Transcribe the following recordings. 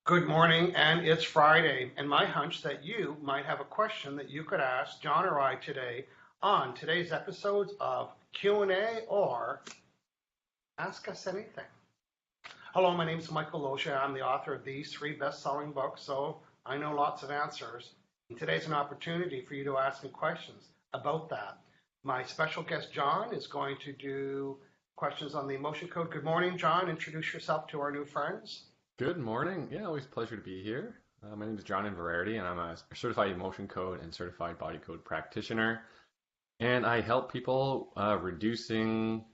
Good morning, and it's Friday, and my hunch that you might have a question that you could ask John or I today on today's episodes of Q&A or Ask Us Anything. Hello, my name is Michael Loja. I'm the author of these three best-selling books, so I know lots of answers. And today's an opportunity for you to ask me questions about that. My special guest, John, is going to do questions on the emotion code. Good morning, John. Introduce yourself to our new friends. Good morning. Yeah, always a pleasure to be here. My name is John Inverarity, and I'm a certified emotion code and certified body code practitioner. And I help people relieving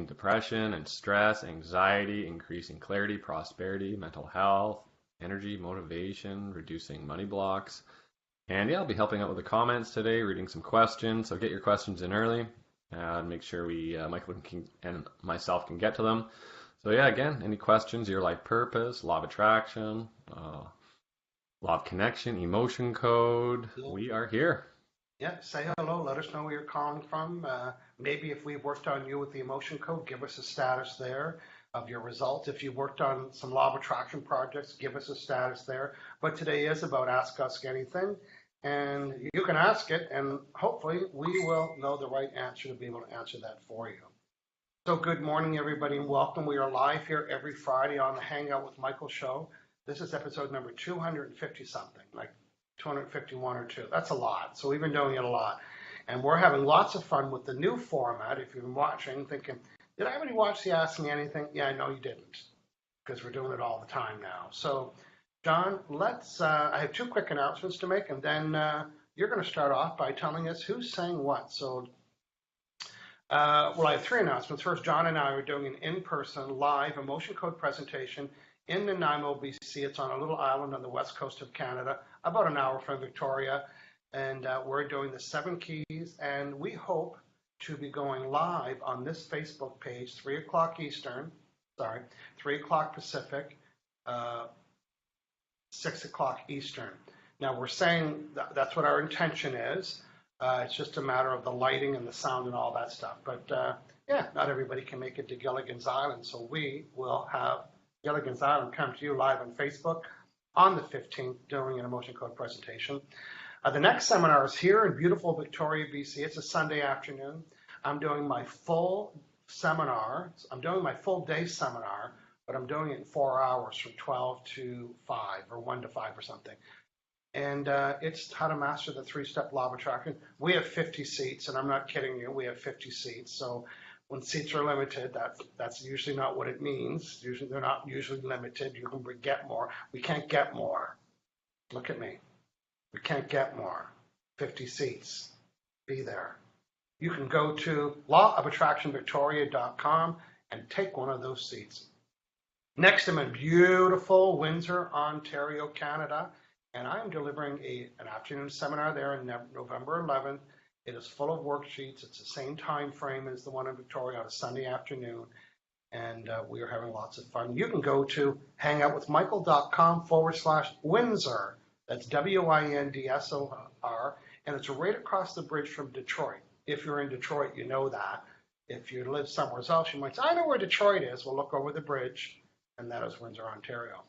depression and stress, anxiety, increasing clarity, prosperity, mental health, energy, motivation, reducing money blocks. And yeah, I'll be helping out with the comments today, reading some questions. So get your questions in early and make sure Michael and myself can get to them. So yeah, again, any questions, your life purpose, law of attraction, law of connection, emotion code, we are here. Yeah, say hello. Let us know where you're calling from. Maybe if we've worked on you with the emotion code, give us a status there of your results. If you worked on some law of attraction projects, give us a status there. But today is about Ask Us Anything. And you can ask it, and hopefully we will know the right answer to be able to answer that for you. So good morning, everybody, and welcome. We are live here every Friday on the Hangout with Michael show. This is episode number 250 something, like 251 or 2. That's a lot. So we've been doing it a lot. And we're having lots of fun with the new format. If you've been watching, thinking, did I already watch the Ask Me Anything? Yeah, I know you didn't, because we're doing it all the time now. So, John, I have two quick announcements to make, and then you're going to start off by telling us who's saying what. So, I have three announcements. First, John and I are doing an in-person live emotion code presentation in Nanaimo, BC. It's on a little island on the west coast of Canada, about an hour from Victoria. And we're doing the 7 keys, and we hope to be going live on this Facebook page, 3 o'clock Eastern, 3 o'clock Pacific, 6 o'clock Eastern. Now, we're saying that's what our intention is. It's just a matter of the lighting and the sound and all that stuff. But yeah, not everybody can make it to Gilligan's Island, so we will have Gilligan's Island come to you live on Facebook on the 15th doing an emotion code presentation. The next seminar is here in beautiful Victoria, BC. It's a Sunday afternoon. I'm doing my full seminar. I'm doing my full day seminar, but I'm doing it in 4 hours from 12 to 5 or 1 to 5 or something. And it's how to master the 3-step law of attraction. We have 50 seats, and I'm not kidding you. We have 50 seats. So when seats are limited, that's usually not what it means. Usually they're not usually limited. You can get more. We can't get more. Look at me. We can't get more. 50 seats. Be there. You can go to lawofattractionvictoria.com and take one of those seats. Next, I'm in beautiful Windsor, Ontario, Canada. And I'm delivering an afternoon seminar there on November 11th. It is full of worksheets. It's the same time frame as the one in Victoria on a Sunday afternoon. And we are having lots of fun. You can go to hangoutwithmichael.com/Windsor. That's WINDSOR. And it's right across the bridge from Detroit. If you're in Detroit, you know that. If you live somewhere else, you might say, I know where Detroit is. We'll look over the bridge. And that is Windsor, Ontario.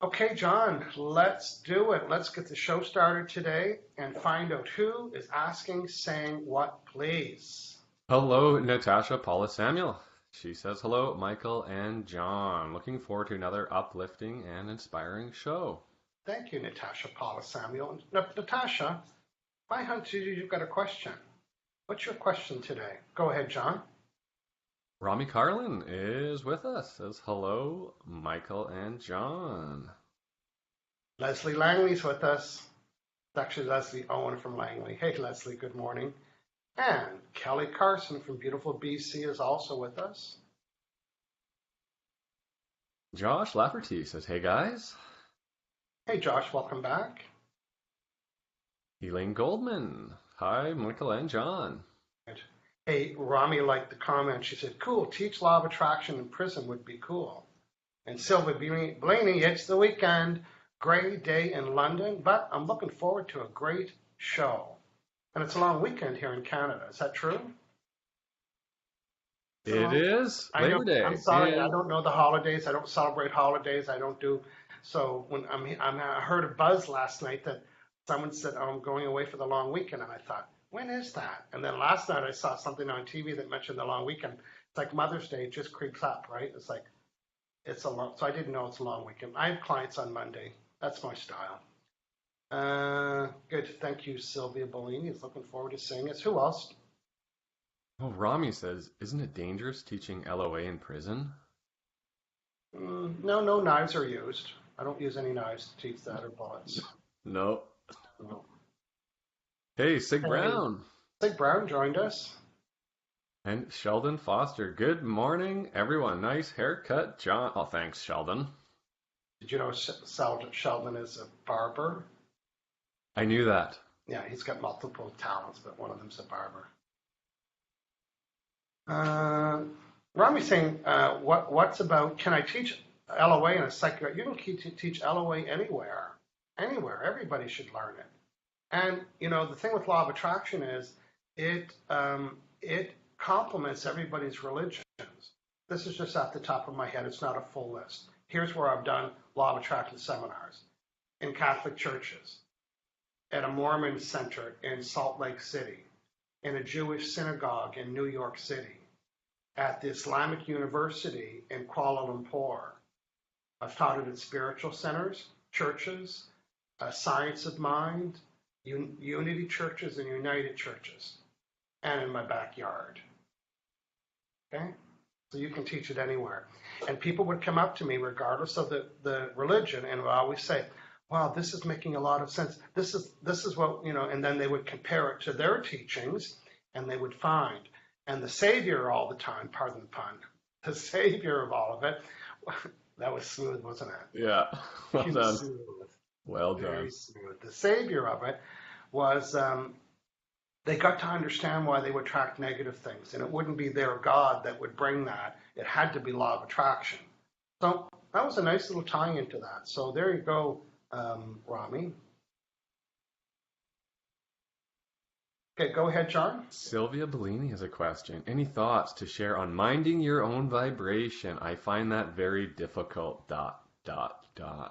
Okay, John, let's do it. Let's get the show started today and find out who is saying what, please. Hello, Natasha Paula Samuel. She says, hello, Michael and John. Looking forward to another uplifting and inspiring show. Thank you, Natasha Paula Samuel. Natasha, my hunch is you've got a question. What's your question today? Go ahead, John. Rami Carlin is with us. Says hello, Michael and John. Leslie Langley's with us. It's actually Leslie Owen from Langley. Hey, Leslie, good morning. And Kelly Carson from beautiful BC is also with us. Josh Lafferty says, hey, guys. Hey, Josh, welcome back. Elaine Goldman. Hi, Michael and John. Hey, Rami liked the comment. She said, cool, teach law of attraction in prison would be cool. And Sylvia Blaney, it's the weekend. Great day in London, but I'm looking forward to a great show. And it's a long weekend here in Canada. Is that true? It is I know. Labor Day. I'm sorry. I And don't know the holidays. I don't celebrate holidays. I don't do. So when I heard a buzz last night that someone said, "Oh, I'm going away for the long weekend," and I thought, when is that? And then last night I saw something on TV that mentioned the long weekend. It's like Mother's Day. It just creeps up, right? It's like it's a long. So I didn't know it's a long weekend. I have clients on Monday. That's my style. Good. Thank you, Sylvia Bellini. Is looking forward to seeing us. Who else? oh, Rami says, isn't it dangerous teaching LOA in prison? No, no knives are used. I don't use any knives to teach that or bullets. No. No. Hey, Sig Hey, Brown. Sig Brown joined us. And Sheldon Foster. Good morning, everyone. Nice haircut, John. Oh, thanks, Sheldon. Did you know Sheldon is a barber? I knew that. Yeah, he's got multiple talents, but one of them's a barber. Rami's saying, what's about, can I teach LOA in a psych? You can teach LOA anywhere. Anywhere. Everybody should learn it. And, you know, the thing with law of attraction is it complements everybody's religions. This is just at the top of my head. It's not a full list. Here's where I've done law of attraction seminars in Catholic churches, at a Mormon center in Salt Lake City, in a Jewish synagogue in New York City, at the Islamic University in Kuala Lumpur. I've taught it at spiritual centers, churches, Science of Mind, Unity churches and United churches, and in my backyard. Okay? So you can teach it anywhere. And people would come up to me regardless of the religion and would always say, wow, this is making a lot of sense. This is what, you know, and then they would compare it to their teachings and they would find. And the savior all the time, pardon the pun, the savior of all of it, that was smooth, wasn't it? Yeah. Well done. Smooth. Well Very done. smooth. The savior of it was they got to understand why they would attract negative things. And it wouldn't be their God that would bring that. It had to be law of attraction. So that was a nice little tie into that. So there you go, Rami. Okay, go ahead, John. Sylvia Bellini has a question. Any thoughts to share on minding your own vibration? I find that very difficult. ...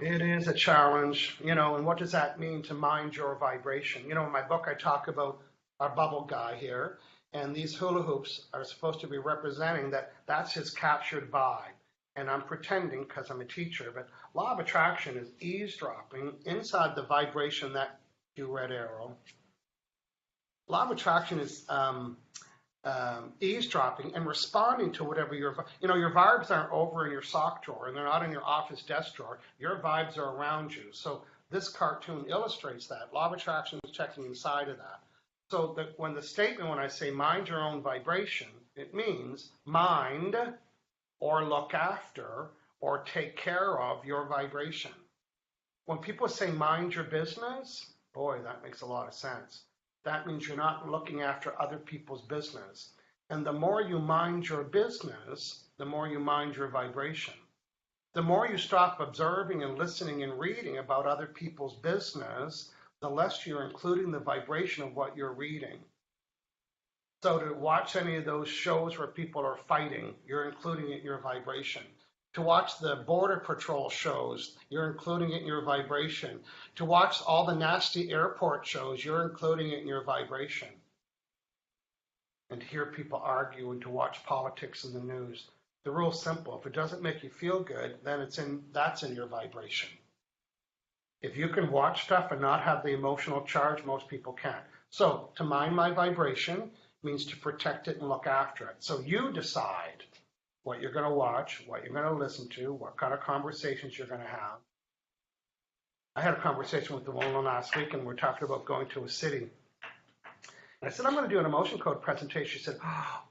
It is a challenge, you know, and what does that mean to mind your vibration? You know, in my book, I talk about our bubble guy here, and these hula hoops are supposed to be representing that's his captured vibe. And I'm pretending because I'm a teacher, but law of attraction is eavesdropping inside the vibration that you red arrow. Law of attraction is eavesdropping and responding to whatever your vibes aren't over in your sock drawer and they're not in your office desk drawer. Your vibes are around you. So this cartoon illustrates that. Law of attraction is checking inside of that. So when I say mind your own vibration, it means mind or look after or take care of your vibration. When people say mind your business, boy, that makes a lot of sense. That means you're not looking after other people's business. And the more you mind your business, the more you mind your vibration. The more you stop observing and listening and reading about other people's business, the less you're including the vibration of what you're reading. So to watch any of those shows where people are fighting, you're including it in your vibration. To watch the Border Patrol shows, you're including it in your vibration. To watch all the nasty airport shows, you're including it in your vibration. And to hear people argue and to watch politics in the news, the rule's simple. If it doesn't make you feel good, then that's in your vibration. If you can watch stuff and not have the emotional charge, most people can't. So to mind my vibration means to protect it and look after it. So you decide what you're going to watch, what you're going to listen to, what kind of conversations you're going to have. I had a conversation with the woman last week, and we're talking about going to a city. And I said, I'm going to do an emotion code presentation. She said,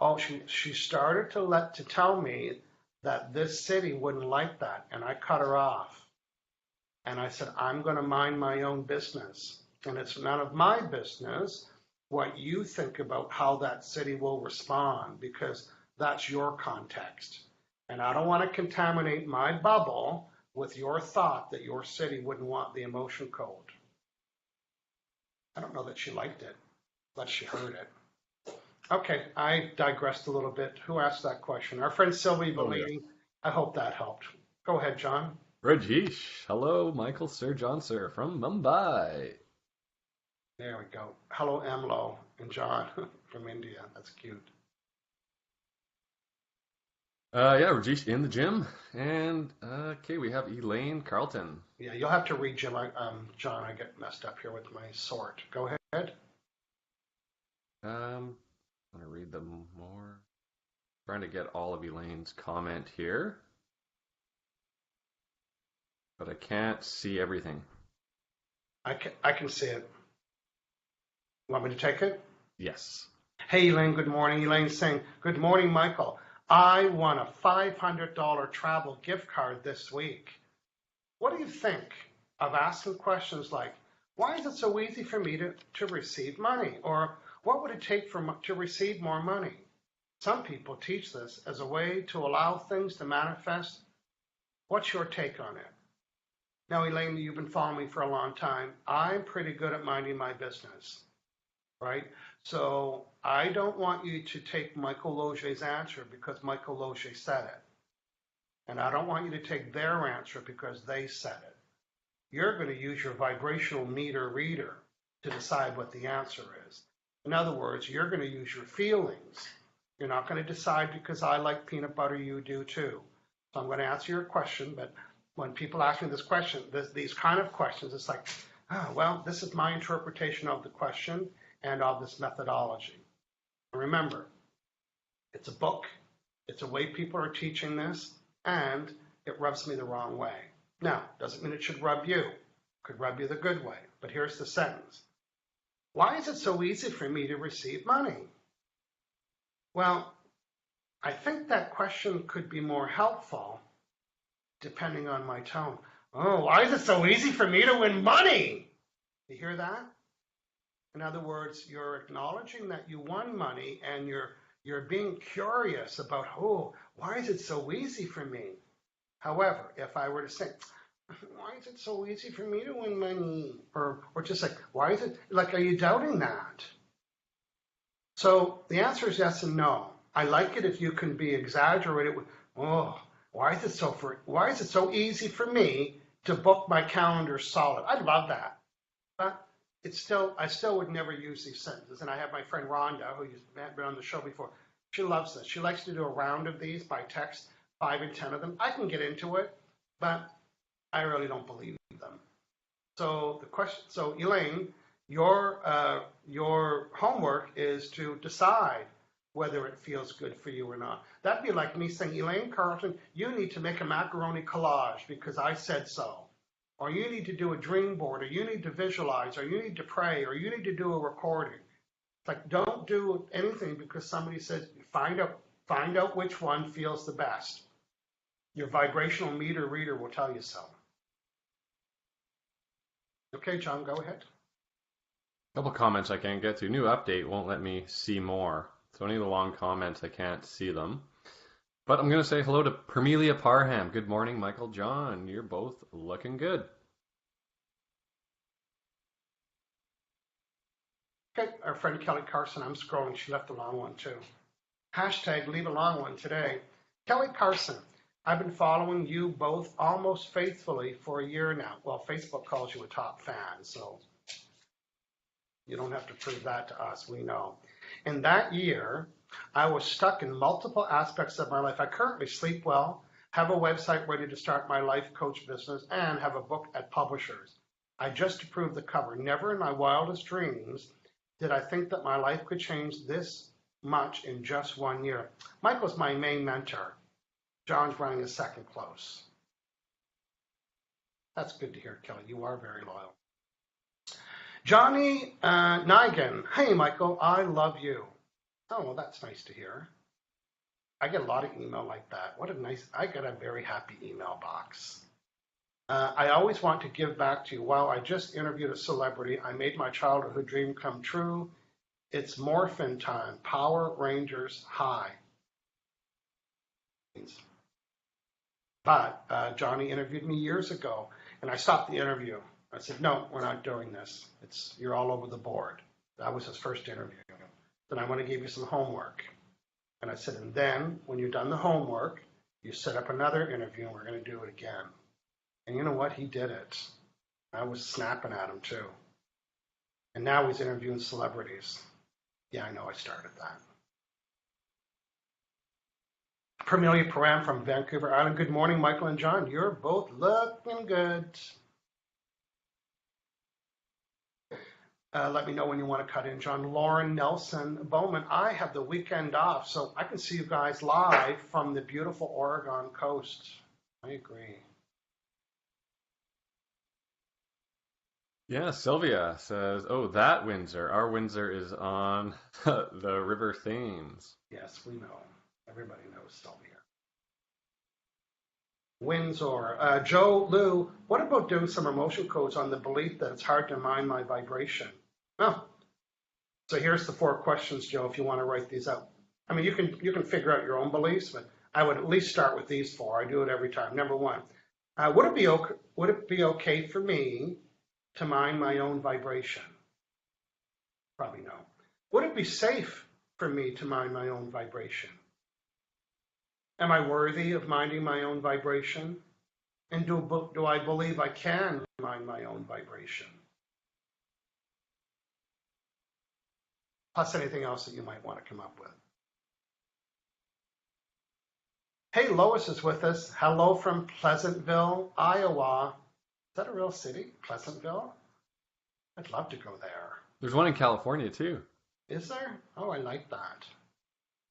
oh, she started to tell me that this city wouldn't like that, and I cut her off. And I said, I'm going to mind my own business, and it's none of my business what you think about how that city will respond, because that's your context. And I don't want to contaminate my bubble with your thought that your city wouldn't want the emotion code. I don't know that she liked it, but she heard it. Okay, I digressed a little bit. Who asked that question? Our friend Sylvie Oh, yeah. Bellini. I hope that helped. Go ahead, John. Rajesh. Hello, Michael, Sir John, Sir, from Mumbai. There we go. Hello, Emlo and John from India. That's cute. Yeah, Rajesh in the gym. And, okay, we have Elaine Carlton. Yeah, you'll have to read Jim. John, I get messed up here with my sort. Go ahead. I'm going to read them more. Trying to get all of Elaine's comment here. But I can't see everything. I can see it. Want me to take it? Yes. Hey, Elaine, good morning. Elaine's saying, good morning, Michael. I won a $500 travel gift card this week. What do you think of asking questions like, why is it so easy for me to receive money? Or what would it take to receive more money? Some people teach this as a way to allow things to manifest. What's your take on it? Now, Elaine, you've been following me for a long time. I'm pretty good at minding my business, right? So I don't want you to take Michael Logier's answer because Michael Logier said it. And I don't want you to take their answer because they said it. You're going to use your vibrational meter reader to decide what the answer is. In other words, you're going to use your feelings. You're not going to decide because I like peanut butter, you do too. So I'm going to answer your question, but when people ask me this question, these kind of questions, it's like, oh, well, this is my interpretation of the question and of this methodology. Remember, it's a book, it's a way people are teaching this, and it rubs me the wrong way. Now, doesn't mean it should rub you. It could rub you the good way. But here's the sentence. Why is it so easy for me to receive money? Well, I think that question could be more helpful depending on my tone. Oh, why is it so easy for me to win money? You hear that? In other words, you're acknowledging that you won money and you're being curious about, oh, why is it so easy for me? However, if I were to say, why is it so easy for me to win money? Or just like, why is it, like, are you doubting that? So the answer is yes and no. I like it if you can be exaggerated with, oh, why is it so easy for me to book my calendar solid? I love that. But I still would never use these sentences. And I have my friend Rhonda, who's been on the show before. She loves this. She likes to do a round of these by text, 5 and 10 of them. I can get into it, but I really don't believe them. So Elaine, your homework is to decide whether it feels good for you or not. That'd be like me saying, Elaine Carlton, you need to make a macaroni collage because I said so. Or you need to do a dream board, or you need to visualize, or you need to pray, or you need to do a recording. It's like, don't do anything because somebody says, find out which one feels the best. Your vibrational meter reader will tell you so. Okay, John, go ahead. A couple comments I can't get to. New update won't let me see more. So any of the long comments, I can't see them. But I'm going to say hello to Permelia Parham. Good morning, Michael, John. You're both looking good. Okay, our friend Kelly Carson, I'm scrolling. She left a long one too. Hashtag leave a long one today. Kelly Carson, I've been following you both almost faithfully for a year now. Well, Facebook calls you a top fan, so you don't have to prove that to us. We know. In that year, I was stuck in multiple aspects of my life. I currently sleep well, have a website ready to start my life coach business, and have a book at publishers. I just approved the cover. Never in my wildest dreams did I think that my life could change this much in just 1 year. Michael's my main mentor. John's running a second close. That's good to hear, Kelly. You are very loyal. Johnny Nigan. Hey, Michael, I love you. Oh, well, that's nice to hear. I get a lot of email like that. I get a very happy email box. I always want to give back to you. Wow, I just interviewed a celebrity. I made my childhood dream come true. It's morphin time. Power Rangers high. But Johnny interviewed me years ago, and I stopped the interview. I said, no, we're not doing this. You're all over the board. That was his first interview. then I want to give you some homework. And I said, and then when you've done the homework, you set up another interview and we're going to do it again. And you know what? He did it. I was snapping at him too. And now he's interviewing celebrities. Yeah, I know I started that. Permelia Param from Vancouver Island. Good morning, Michael and John. You're both looking good. Let me know when you want to cut in, John. Lauren Nelson Bowman. I have the weekend off, so I can see you guys live from the beautiful Oregon coast. I agree. Yeah, Sylvia says, oh, that Windsor. Our Windsor is on the River Thames. Yes, we know. Everybody knows Sylvia. Windsor. Joe Lou, what about doing some emotion codes on the belief that it's hard to mind my vibration? Oh, so here's the 4 questions, Joe, if you want to write these out. I mean, you can figure out your own beliefs, but I would at least start with these 4. I do it every time. Number 1, would it be okay for me to mind my own vibration? Probably no. Would it be safe for me to mind my own vibration? Am I worthy of minding my own vibration? And do I believe I can mind my own vibration? Plus anything else that you might want to come up with. Hey, Lois is with us. Hello from Pleasantville, Iowa. Is that a real city, Pleasantville? I'd love to go there. There's one in California, too. Is there? Oh, I like that.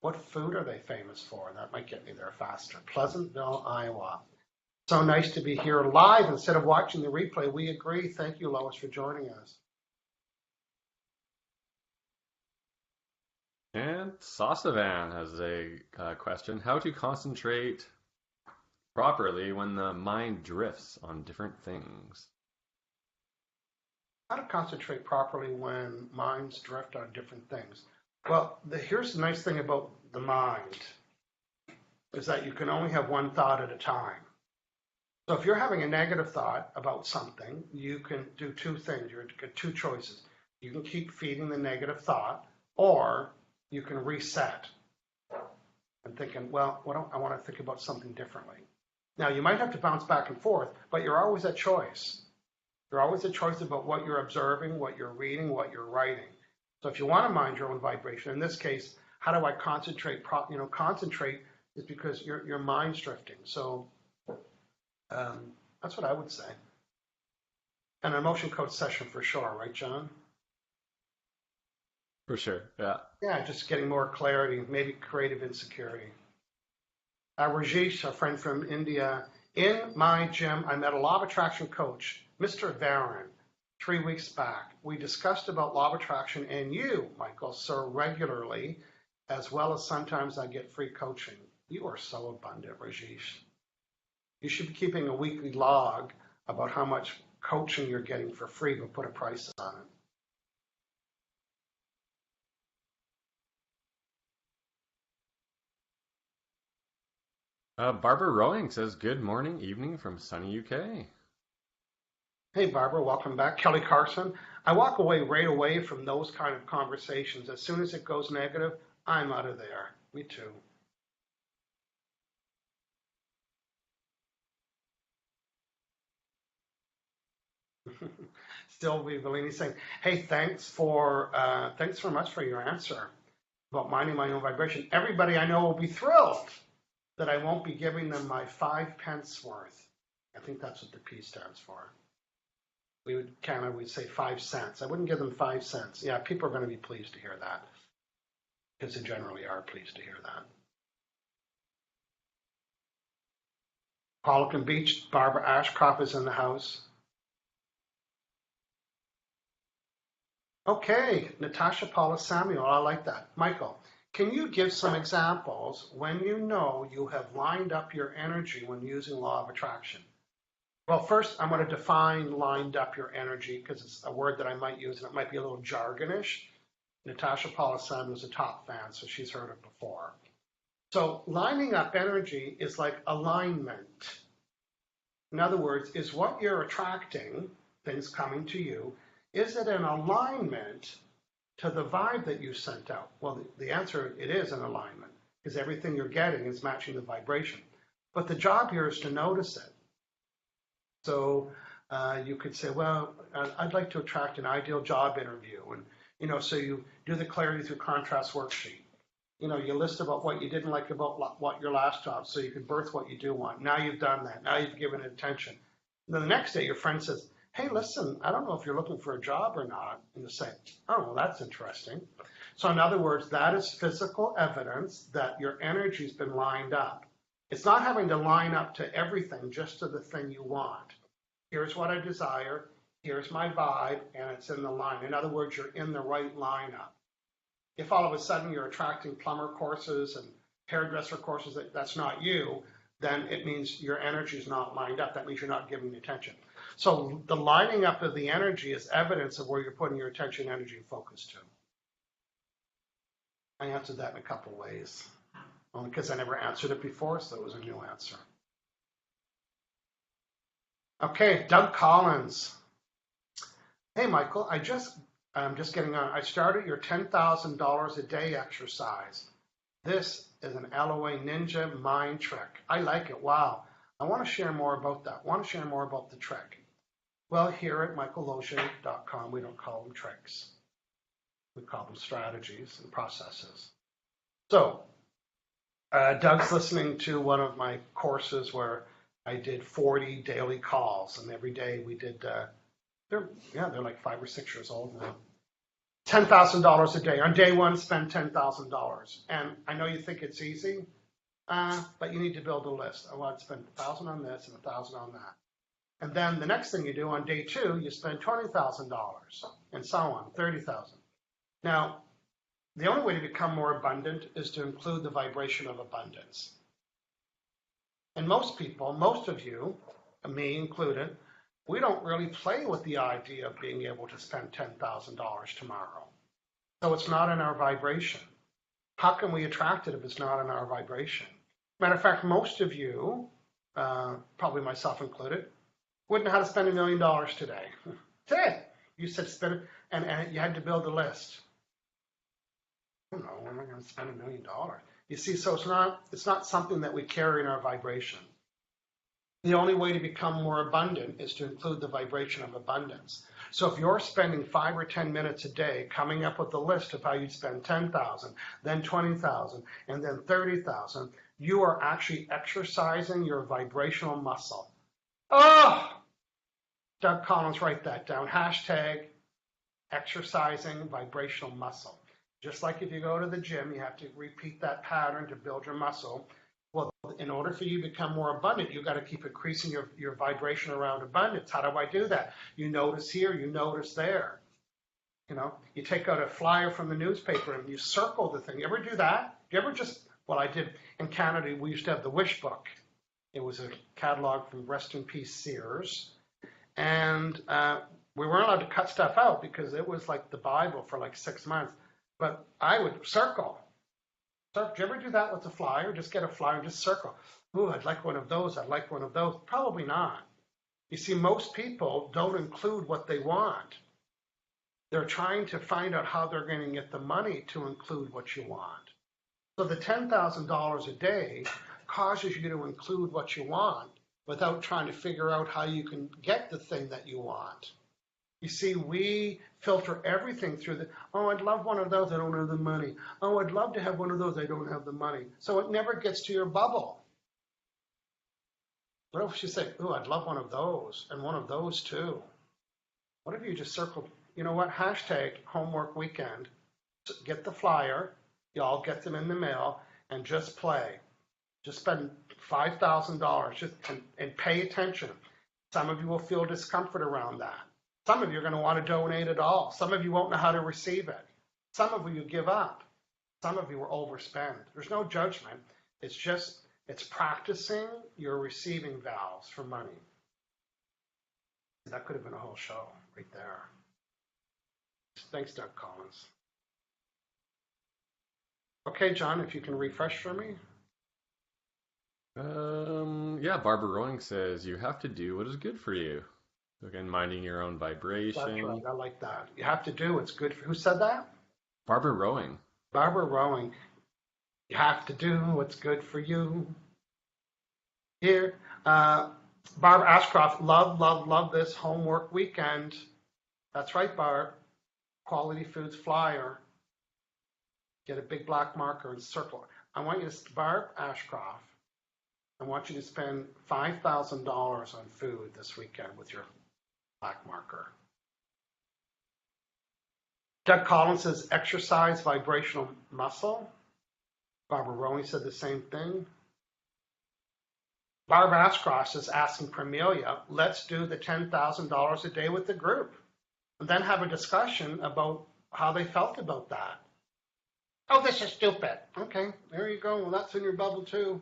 What food are they famous for? That might get me there faster. Pleasantville, Iowa. So nice to be here live instead of watching the replay. We agree. Thank you, Lois, for joining us. And Sasavan has a question. How to concentrate properly when the mind drifts on different things? How to concentrate properly when minds drift on different things? Well, here's the nice thing about the mind is that you can only have one thought at a time. So if you're having a negative thought about something, you can do 2 things. You get 2 choices. You can keep feeding the negative thought, or you can reset and thinking, well, I want to think about something differently. Now, you might have to bounce back and forth, but you're always at choice. You're always at choice about what you're observing, what you're reading, what you're writing. So if you want to mind your own vibration, in this case, how do I concentrate? Concentrate is because your mind's drifting. So that's what I would say. An emotion code session for sure, right, John? For sure, yeah. Yeah, just getting more clarity, maybe creative insecurity. Rajesh, a friend from India, in my gym, I met a law of attraction coach, Mr. Varan, 3 weeks back. We discussed about law of attraction and you, Michael, so regularly, as well as sometimes I get free coaching. You are so abundant, Rajesh. You should be keeping a weekly log about how much coaching you're getting for free, but put a price on it. Barbara Rowing says, good morning, evening from sunny UK. Hey, Barbara, welcome back. Kelly Carson. I walk away right away from those kind of conversations. As soon as it goes negative, I'm out of there. Me too. Sylvie Bellini saying, hey, thanks very much for your answer about minding my own vibration. Everybody I know will be thrilled that I won't be giving them my 5 pence worth. I think that's what the P stands for. We'd say 5 cents. I wouldn't give them 5 cents. Yeah, people are going to be pleased to hear that because they generally are pleased to hear that. Pelican Beach, Barbara Ashcroft is in the house. Okay, Natasha Paula Samuel, I like that. Michael, can you give some examples when you know you have lined up your energy when using law of attraction? Well, first, I'm going to define lined up your energy because it's a word that I might use and it might be a little jargonish. Natasha Paula Samuel is a top fan, so she's heard it before. So lining up energy is like alignment. In other words, is what you're attracting, things coming to you, is it in alignment to the vibe that you sent out? Well, the answer, it is in alignment because everything you're getting is matching the vibration. But the job here is to notice it. So you could say, well, I'd like to attract an ideal job interview. And, so you do the clarity through contrast worksheet. You list about what you didn't like about what your last job, so you can birth what you do want. Now you've done that. Now you've given it attention. And then the next day, your friend says, hey, listen, I don't know if you're looking for a job or not. And you say, oh, well, that's interesting. So in other words, that is physical evidence that your energy's been lined up. It's not having to line up to everything, just to the thing you want. Here's what I desire. Here's my vibe, and it's in the line. In other words, you're in the right lineup. If all of a sudden you're attracting plumber courses and hairdresser courses, that's not you, then it means your energy is not lined up. That means you're not giving attention. So the lining up of the energy is evidence of where you're putting your attention, energy, and focus to. I answered that in a couple ways, only because I never answered it before, so it was a new answer. Okay, Doug Collins. Hey, Michael, I'm just getting on. I started your $10,000 a day exercise. This is an LOA ninja mind trick. I like it. Wow. I want to share more about that. I want to share more about the trick. Well, here at michaellozier.com, we don't call them tricks. We call them strategies and processes. So, Doug's listening to one of my courses where I did 40 daily calls, and every day we did, they're like 5 or 6 years old now. $10,000 a day. On day one, spend $10,000. And I know you think it's easy, but you need to build a list. I want to spend $1,000 on this and $1,000 on that. And then the next thing you do on day 2, you spend $20,000 and so on, $30,000. Now, the only way to become more abundant is to include the vibration of abundance. And most people, most of you, me included, we don't really play with the idea of being able to spend $10,000 tomorrow. So it's not in our vibration. How can we attract it if it's not in our vibration? Matter of fact, most of you, probably myself included, wouldn't know how to spend $1 million today. Today, you said spend it, and you had to build a list. I don't know, when am I going to spend $1 million? You see, so it's not something that we carry in our vibration. The only way to become more abundant is to include the vibration of abundance. So if you're spending 5 or 10 minutes a day coming up with a list of how you'd spend $10,000, then $20,000, and then $30,000, you are actually exercising your vibrational muscle. Oh! Doug Collins, write that down. Hashtag exercising vibrational muscle. Just like if you go to the gym, you have to repeat that pattern to build your muscle. Well, in order for you to become more abundant, you've got to keep increasing your vibration around abundance. How do I do that? You notice here, you notice there. You take out a flyer from the newspaper and you circle the thing. You ever do that? Do you ever I did in Canada, we used to have the Wish Book. It was a catalog from Rest in Peace Sears. And we weren't allowed to cut stuff out because it was like the Bible for like 6 months. But I would circle. So, did you ever do that with a flyer? Just get a flyer and just circle. Ooh, I'd like one of those. I'd like one of those. Probably not. You see, most people don't include what they want. They're trying to find out how they're going to get the money to include what you want. So the $10,000 a day causes you to include what you want without trying to figure out how you can get the thing that you want. You see, we filter everything through I'd love one of those, I don't have the money. Oh, I'd love to have one of those, I don't have the money. So it never gets to your bubble. What if you say, oh, I'd love one of those, and one of those too? What if you just circled, you know what, hashtag homework weekend, get the flyer, y'all get them in the mail, and just play. Just spend $5,000 and pay attention. Some of you will feel discomfort around that. Some of you are going to want to donate it all. Some of you won't know how to receive it. Some of you give up. Some of you will overspend. There's no judgment. It's practicing your receiving valves for money. That could have been a whole show right there. Thanks, Doug Collins. Okay, John, if you can refresh for me. Barbara Rowing says you have to do what is good for you. Again, minding your own vibration. That's right. I like that. You have to do what's good for. Who said that? Barbara Rowing. Barbara Rowing. You have to do what's good for you. Here. Barb Ashcroft, love this homework weekend. That's right, Barb. Quality Foods flyer. Get a big black marker and circle. I want you to, Barb Ashcroft, I want you to spend $5,000 on food this weekend with your black marker. Doug Collins says exercise vibrational muscle. Barbara Rowing said the same thing. Barb Ashcroft is asking Cornelia, let's do the $10,000 a day with the group, and then have a discussion about how they felt about that. Oh, this is stupid. Okay, there you go. Well, that's in your bubble too.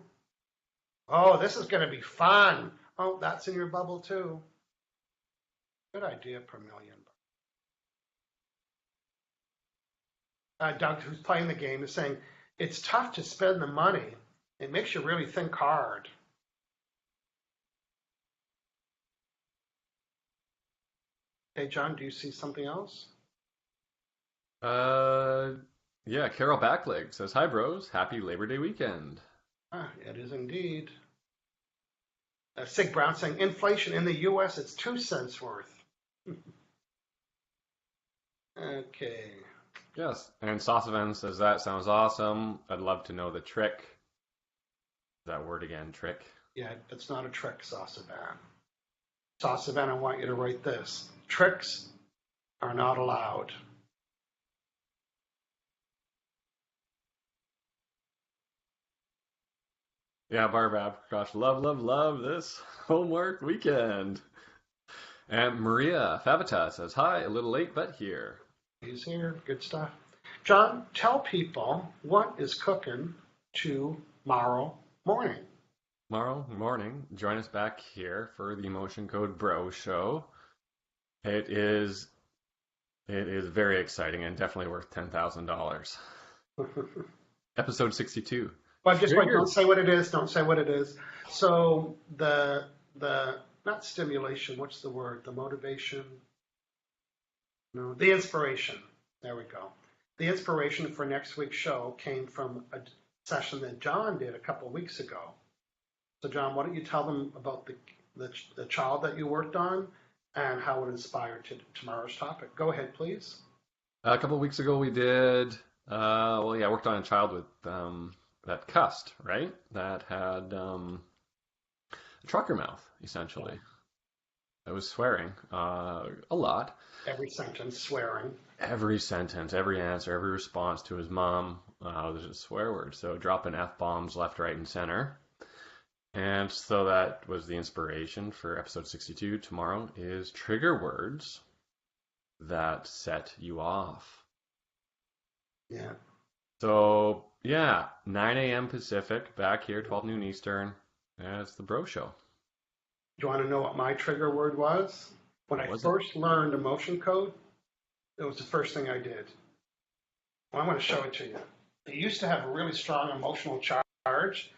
Oh, this is going to be fun. Oh, that's in your bubble too. Good idea, Cornelia. Doug, who's playing the game, is saying, it's tough to spend the money. It makes you really think hard. Hey, John, do you see something else? Yeah, Carol Backleg says, hi, bros. Happy Labor Day weekend. It is indeed. Sig Brown saying, inflation in the U.S., it's 2 cents worth. Okay. Yes, and Saucevan says, that sounds awesome. I'd love to know the trick. That word again, trick. Yeah, it's not a trick, Saucevan. Saucevan, I want you to write this. Tricks are not allowed. Yeah, Barbara, gosh, love this homework weekend. And Maria Favita says, hi, a little late, but here. He's here, good stuff. John, tell people what is cooking tomorrow morning. Tomorrow morning, join us back here for the Emotion Code Bro Show. It is very exciting and definitely worth $10,000. Episode 62. But just wait, don't say what it is. Don't say what it is. So the not stimulation. What's the word? The motivation. No, the inspiration. There we go. The inspiration for next week's show came from a session that John did a couple of weeks ago. So John, why don't you tell them about the child that you worked on and how it inspired tomorrow's topic? Go ahead, please. A couple of weeks ago we did. I worked on a child with that cussed, right? That had a trucker mouth, essentially. Yeah. It was swearing a lot. Every sentence swearing. Every sentence, every answer, every response to his mom was a swear word. So dropping F-bombs left, right, and center. And so that was the inspiration for episode 62. Tomorrow is trigger words that set you off. Yeah. So, 9 a.m. Pacific, back here, 12 noon Eastern. It's the Bro Show. Do you want to know what my trigger word was? When I first learned emotion code, it was the first thing I did. Well, I'm going to show it to you. It used to have a really strong emotional charge,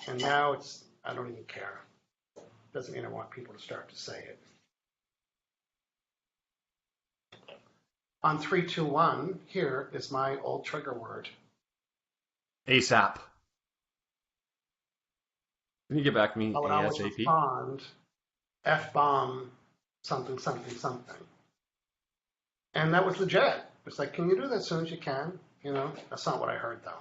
and now I don't even care. Doesn't mean I want people to start to say it. On 3, 2, 1, here is my old trigger word. ASAP. Can you get back to me ASAP? Respond, F-bomb, something. And that was legit. It's like, can you do that as soon as you can? That's not what I heard, though.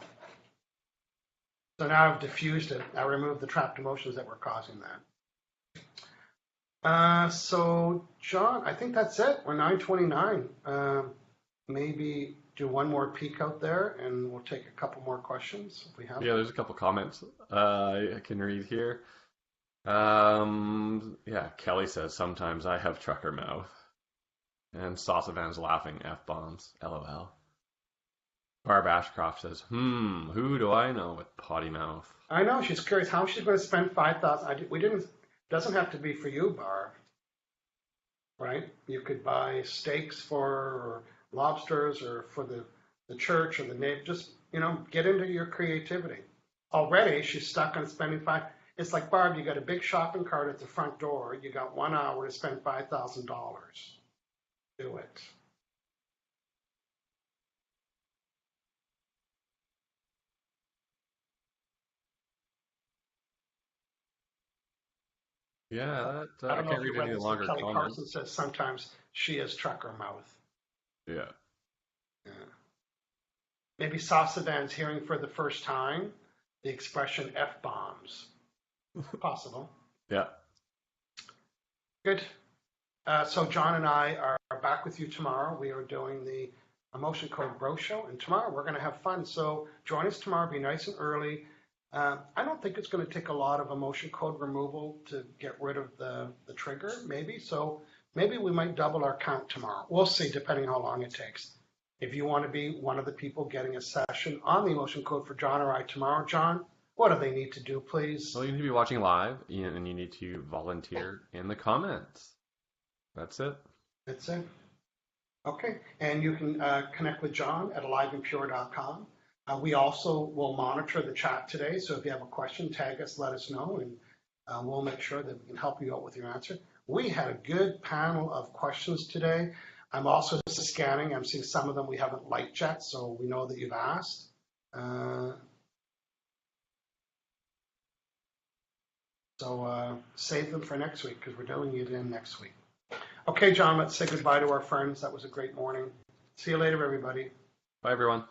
So now I've diffused it. I removed the trapped emotions that were causing that. So, John, I think that's it. We're 9:29. Maybe do one more peek out there, and we'll take a couple more questions if we have. Yeah, there's a couple comments I can read here. Kelly says, sometimes I have trucker mouth. And Saucevan's laughing, F-bombs, LOL. Barb Ashcroft says, who do I know with potty mouth? I know, she's curious how she's going to spend $5,000. Doesn't have to be for you, Barb. Right? You could buy steaks or lobsters or for the church or the neighbor. Just, get into your creativity. Already, she's stuck on spending It's like, Barb, you got a big shopping cart at the front door. You got 1 hour to spend $5,000. Do it. Yeah, I I don't know can't if you read read any this, but longer Kelly Clarkson comments. says sometimes she is trucker mouth. Yeah. Yeah. Maybe Sasadan's hearing for the first time the expression F-bombs. Possible. Yeah. Good. So John and I are back with you tomorrow. We are doing the Emotion Code Bro Show, and tomorrow we're going to have fun. So join us tomorrow. Be nice and early. I don't think it's going to take a lot of emotion code removal to get rid of the trigger, maybe. So maybe we might double our count tomorrow. We'll see, depending how long it takes. If you want to be one of the people getting a session on the emotion code for John or I tomorrow, John, what do they need to do, please? Well, you need to be watching live, and you need to volunteer in the comments. That's it. That's it. Okay, and you can connect with John at aliveandpure.com. We also will monitor the chat today, so if you have a question, tag us, let us know, and we'll make sure that we can help you out with your answer. We had a good panel of questions today. I'm also scanning. I'm seeing some of them we haven't liked yet, so we know that you've asked. So save them for next week because we're doing it in next week. Okay, John, let's say goodbye to our friends. That was a great morning. See you later, everybody. Bye, everyone.